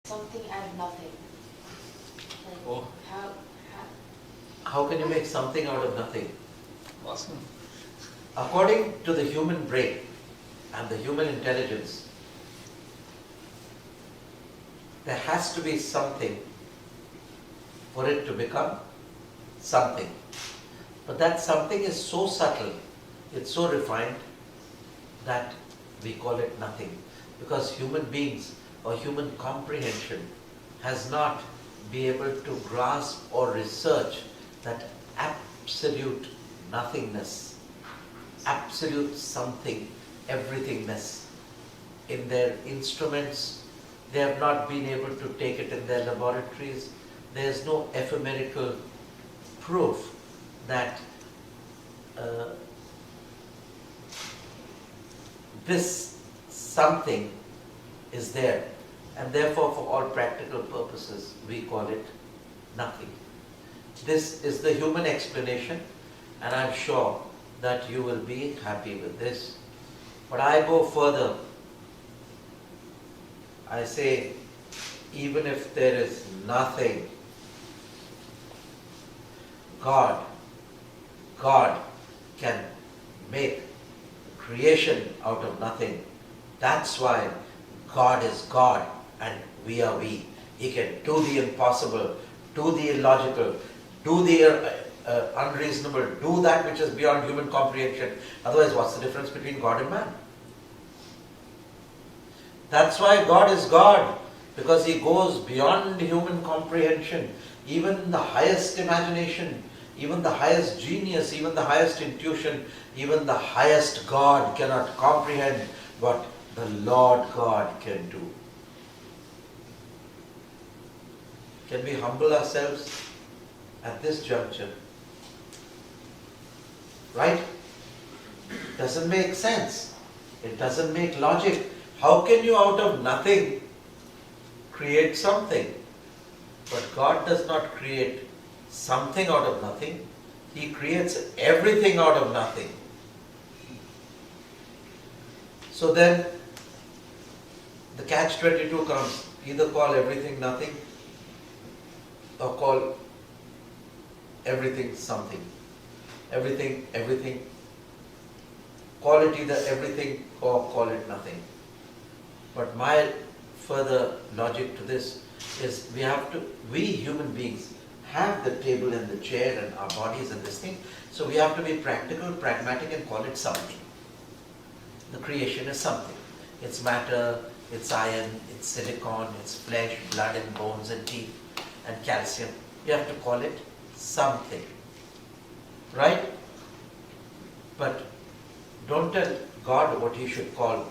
something out of nothing. Like, Oh. How can you make something out of nothing? Awesome. According to the human brain and the human intelligence, there has to be something for it to become something. But that something is so subtle, it's so refined, that we call it nothing. Because human beings or human comprehension has not been able to grasp or research that absolute nothingness, absolute something, everythingness. In their instruments, they have not been able to take it in their laboratories. There is no ephemerical proof that this something is there, and therefore for all practical purposes we call it nothing. This is the human explanation, and I'm sure that you will be happy with this. But I go further. I say, even if there is nothing, God can make creation out of nothing. That's why God is God and we are we. He can do the impossible, do the illogical, do the unreasonable, do that which is beyond human comprehension. Otherwise, what's the difference between God and man? That's why God is God, because He goes beyond human comprehension. Even the highest imagination, even the highest genius, even the highest intuition, even the highest God cannot comprehend what the Lord God can do. Can we humble ourselves at this juncture? Right? Doesn't make sense. It doesn't make logic. How can you out of nothing create something? But God does not create something out of nothing. He creates everything out of nothing. So then, the catch-22 comes. Either call everything nothing or call everything something. Everything. Call it either everything or call it nothing. But my further logic to this is we human beings have the table and the chair and our bodies and this thing. So we have to be practical, pragmatic and call it something. The creation is something. It's matter, it's iron, it's silicon, it's flesh, blood and bones and teeth and calcium. We have to call it something. Right? But don't tell God what He should call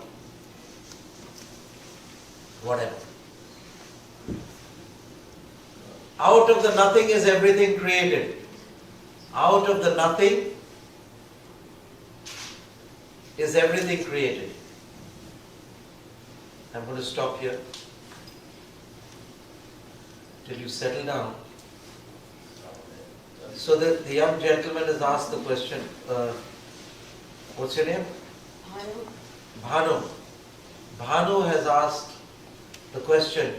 whatever. Out of the nothing is everything created. Out of the nothing is everything created. I'm going to stop here till you settle down. So the young gentleman has asked the question, what's your name? Bhanu. Bhanu has asked the question,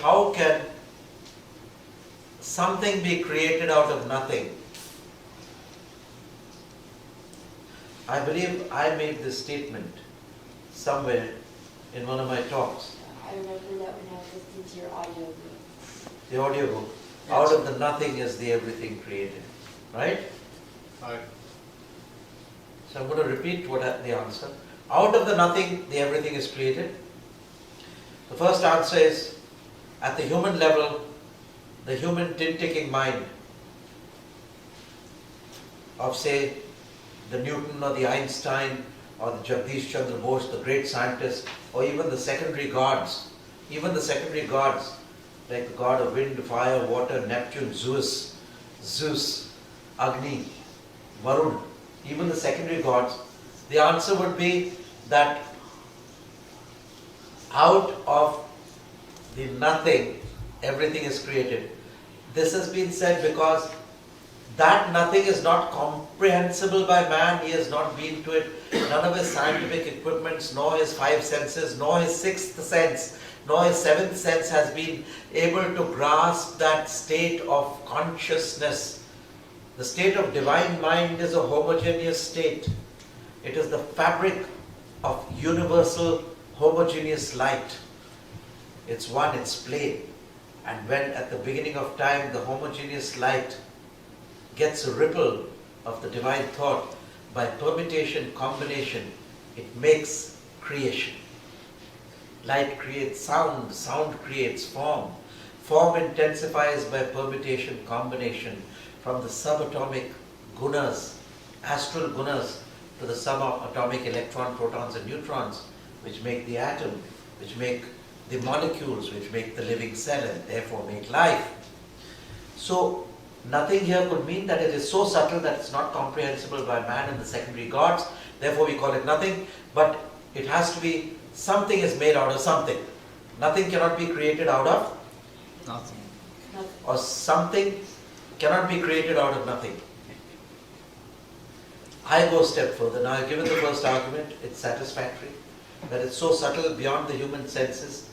how can something be created out of nothing? I believe I made this statement somewhere in one of my talks. I remember that when I was listening to your audiobook. The audiobook. Out of the nothing is the everything created. Right? Right. So I'm going to repeat the answer. Out of the nothing, the everything is created. The first answer is, at the human level, the human tin-ticking mind of, say, the Newton or the Einstein or the Jagdish Chandra Bose, the great scientists, or even the secondary gods, like the god of wind, fire, water, Neptune, Zeus, Agni, Varun, even the secondary gods, the answer would be that out of the nothing, everything is created. This has been said because That nothing is not comprehensible by man. He has not been to it. None of his scientific equipments, nor his five senses, nor his sixth sense, nor his seventh sense has been able to grasp that state of consciousness. The state of divine mind is a homogeneous state. It is the fabric of universal homogeneous light. It's one, it's plain. And when at the beginning of time the homogeneous light gets a ripple of the divine thought, by permutation, combination, it makes creation. Light creates sound, sound creates form. Form intensifies by permutation, combination, from the subatomic gunas, astral gunas, to the subatomic electron, protons and neutrons, which make the atom, which make the molecules, which make the living cell and therefore make life. So, nothing here could mean that it is so subtle that it's not comprehensible by man and the secondary gods, therefore we call it nothing, but it has to be, something is made out of something. Nothing cannot be created out of Nothing. or something cannot be created out of nothing. I go a step further. Now I've given the first argument, it's satisfactory, that it's so subtle beyond the human senses,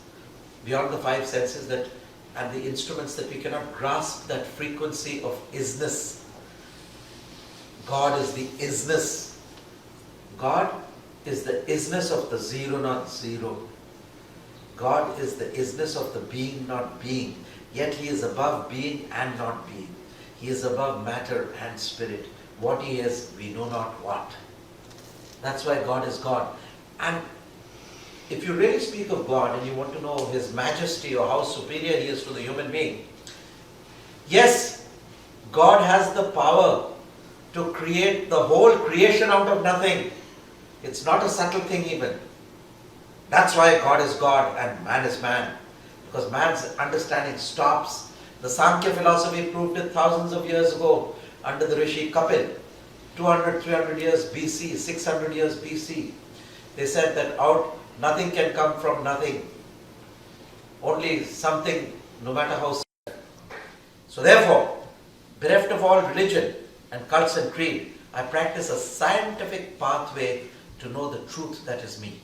beyond the five senses that, and the instruments, that we cannot grasp that frequency of isness. God is the isness. God is the isness of the zero, not zero. God is the isness of the being, not being. Yet He is above being and not being. He is above matter and spirit. What He is, we know not what. That's why God is God. And if you really speak of God and you want to know His majesty or how superior He is to the human being, yes, God has the power to create the whole creation out of nothing. It's not a subtle thing even. That's why God is God and man is man. Because man's understanding stops. The Sankhya philosophy proved it thousands of years ago under the Rishi Kapil. 200, 300 years BC, 600 years BC. They said that nothing can come from nothing. Only something, no matter how. So therefore, bereft of all religion and cults and creed, I practice a scientific pathway to know the truth that is me.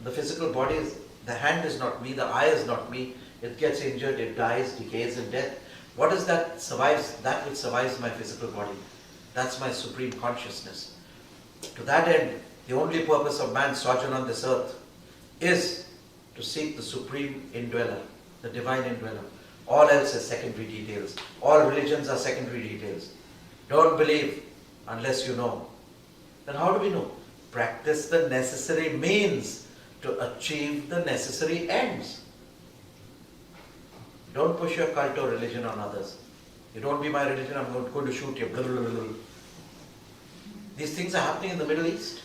The physical body is, the hand is not me, the eye is not me. It gets injured, it dies, decays in death. What is that survives? That which survives my physical body. That's my supreme consciousness. To that end, the only purpose of man's sojourn on this earth is to seek the supreme indweller, the divine indweller. All else is secondary details. All religions are secondary details. Don't believe unless you know. Then how do we know? Practice the necessary means to achieve the necessary ends. Don't push your cult or religion on others. You don't be my religion, I'm going to shoot you. These things are happening in the Middle East.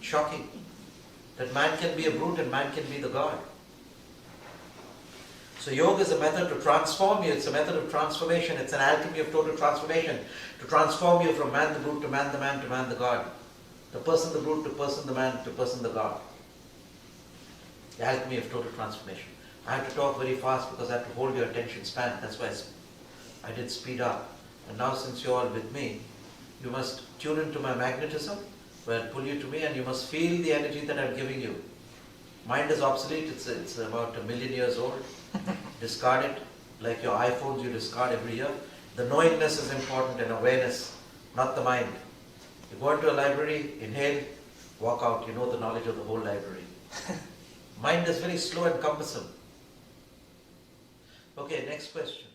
Shocking. That man can be a brute and man can be the God. So yoga is a method to transform you. It's a method of transformation. It's an alchemy of total transformation. To transform you from man the brute to man the man to man the God. The person the brute to person the man to person the God. The alchemy of total transformation. I have to talk very fast because I have to hold your attention span. That's why I did speed up. And now since you're all with me, you must tune into my magnetism, where I'll pull you to me, and you must feel the energy that I'm giving you. Mind is obsolete. It's about 1 million years old. Discard it. Like your iPhones, you discard every year. The knowingness is important and awareness, not the mind. You go into a library, inhale, walk out. You know the knowledge of the whole library. Mind is very slow and cumbersome. Okay, next question.